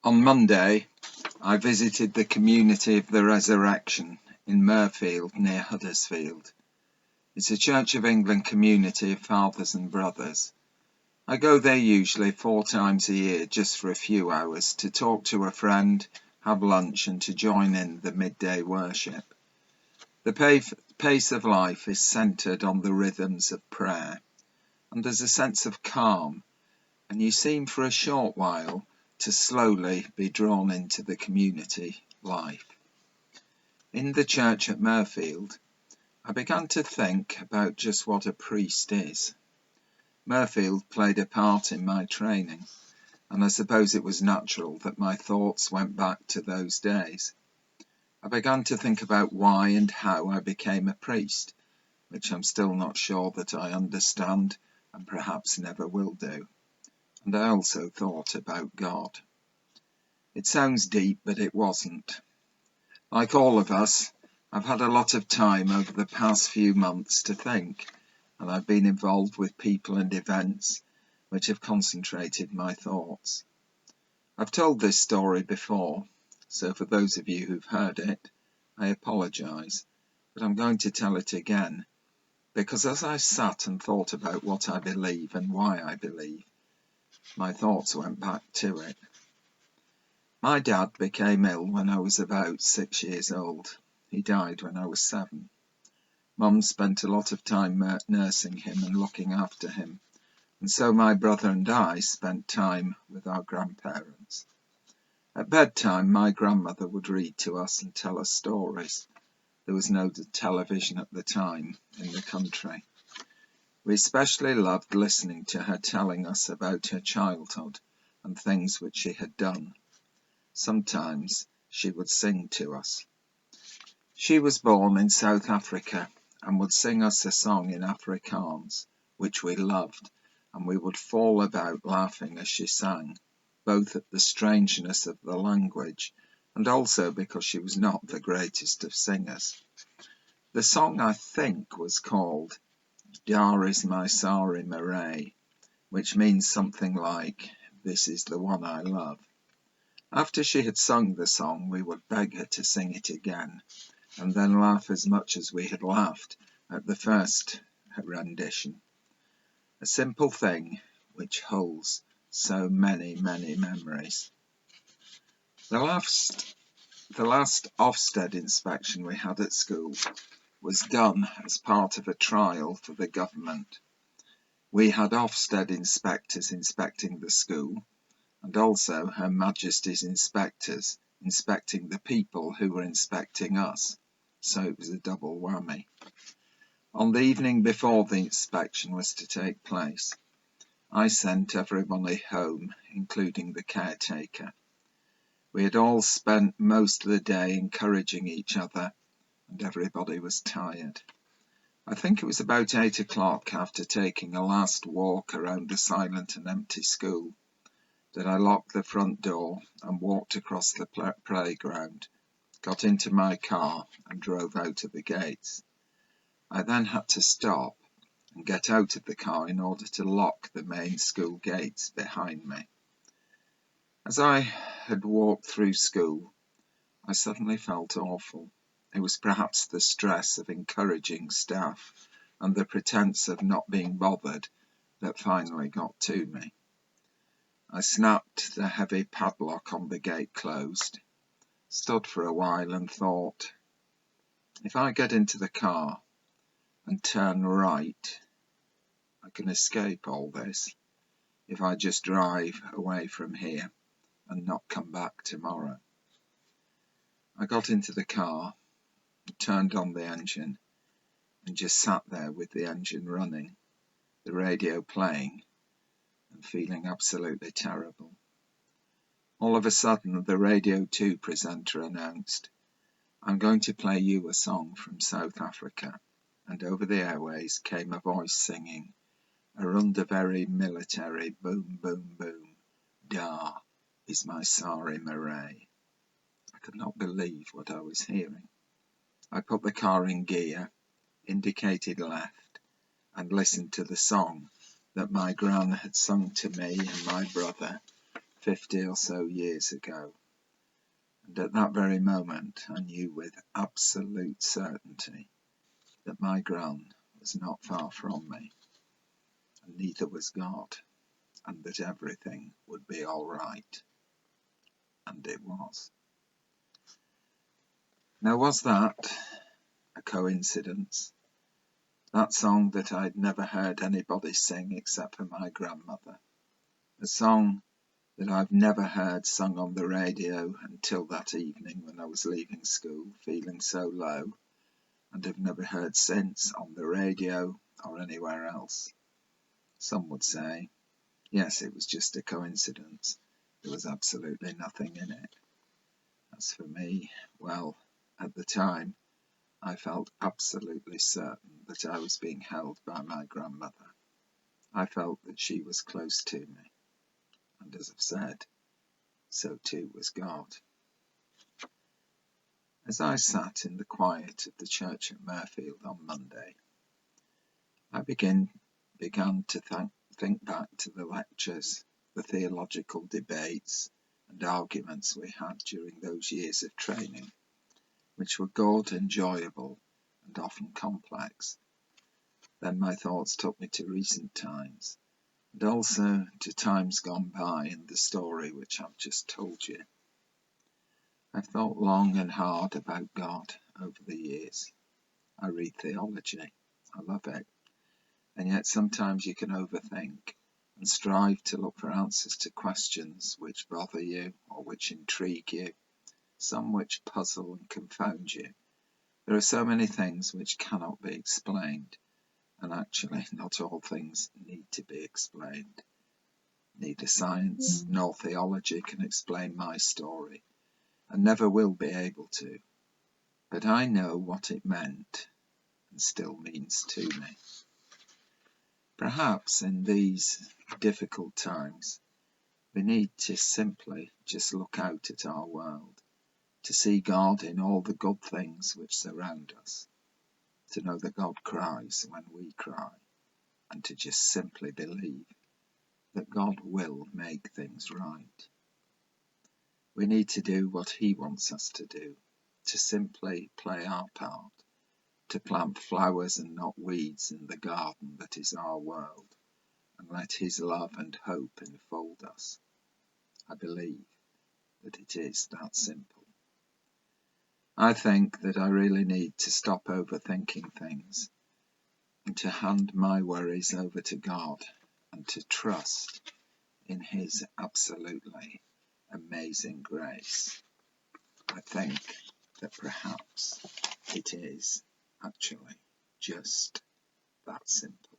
On Monday, I visited the Community of the Resurrection in Mirfield near Huddersfield. It's a Church of England community of fathers and brothers. I go there usually 4 times a year just for a few hours to talk to a friend, have lunch and to join in the midday worship. The pace of life is centred on the rhythms of prayer, and there's a sense of calm, and you seem for a short while to slowly be drawn into the community life. In the church at Mirfield, I began to think about just what a priest is. Mirfield played a part in my training, and I suppose it was natural that my thoughts went back to those days. I began to think about why and how I became a priest, which I'm still not sure that I understand and perhaps never will do. And I also thought about God. It sounds deep, but it wasn't. Like all of us, I've had a lot of time over the past few months to think, and I've been involved with people and events which have concentrated my thoughts. I've told this story before, so for those of you who've heard it, I apologise, but I'm going to tell it again, because as I sat and thought about what I believe and why I believe, my thoughts went back to it. My dad became ill when I was about 6 years old. He died when I was 7. Mum spent a lot of time nursing him and looking after him, and so my brother and I spent time with our grandparents. At bedtime, my grandmother would read to us and tell us stories. There was no television at the time in the country. We especially loved listening to her telling us about her childhood and things which she had done. Sometimes she would sing to us. She was born in South Africa and would sing us a song in Afrikaans, which we loved, and we would fall about laughing as she sang, both at the strangeness of the language and also because she was not the greatest of singers. The song, I think, was called Daar is my Sari Marais, which means something like, "This is the one I love." After she had sung the song, we would beg her to sing it again, and then laugh as much as we had laughed at the first rendition. A simple thing which holds so many, many memories. The last Ofsted inspection we had at school was done as part of a trial for the government. We had Ofsted inspectors inspecting the school, and also Her Majesty's inspectors inspecting the people who were inspecting us, so it was a double whammy. On the evening before the inspection was to take place, I sent everybody home, including the caretaker. We had all spent most of the day encouraging each other, and everybody was tired. I think it was about 8 o'clock, after taking a last walk around the silent and empty school, that I locked the front door and walked across the playground, got into my car and drove out of the gates. I then had to stop and get out of the car in order to lock the main school gates behind me. As I had walked through school, I suddenly felt awful. It was perhaps the stress of encouraging staff and the pretense of not being bothered that finally got to me. I snapped the heavy padlock on the gate closed, stood for a while and thought, if I get into the car and turn right, I can escape all this if I just drive away from here and not come back tomorrow. I got into the car, turned on the engine, and just sat there with the engine running, the radio playing, and feeling absolutely terrible. All of a sudden, the Radio 2 presenter announced, "I'm going to play you a song from South Africa," and over the airways came a voice singing, "Arunda very military, boom, boom, boom, Daar is my Sari Marais." I could not believe what I was hearing. I put the car in gear, indicated left, and listened to the song that my gran had sung to me and my brother 50 or so years ago, and at that very moment I knew with absolute certainty that my Gran was not far from me, and neither was God, and that everything would be all right. And it was. Now, was that a coincidence? That song that I'd never heard anybody sing except for my grandmother. A song that I've never heard sung on the radio until that evening when I was leaving school, feeling so low, and have never heard since on the radio or anywhere else. Some would say, yes, it was just a coincidence. There was absolutely nothing in it. As for me, well, at the time, I felt absolutely certain that I was being held by my grandmother. I felt that she was close to me. And as I've said, so too was God. As I sat in the quiet of the church at Mirfield on Monday, I began to think back to the lectures, the theological debates and arguments we had during those years of training, which were good, enjoyable, and often complex. Then my thoughts took me to recent times, and also to times gone by in the story which I've just told you. I've thought long and hard about God over the years. I read theology. I love it. And yet sometimes you can overthink and strive to look for answers to questions which bother you or which intrigue you, some which puzzle and confound you. There are so many things which cannot be explained, and actually not all things need to be explained. Neither science nor theology can explain my story, and never will be able to. But I know what it meant, and still means to me. Perhaps in these difficult times, we need to simply just look out at our world, to see God in all the good things which surround us, to know that God cries when we cry, and to just simply believe that God will make things right. We need to do what He wants us to do, to simply play our part, to plant flowers and not weeds in the garden that is our world, and let His love and hope enfold us. I believe that it is that simple. I think that I really need to stop overthinking things and to hand my worries over to God and to trust in His absolutely amazing grace. I think that perhaps it is actually just that simple.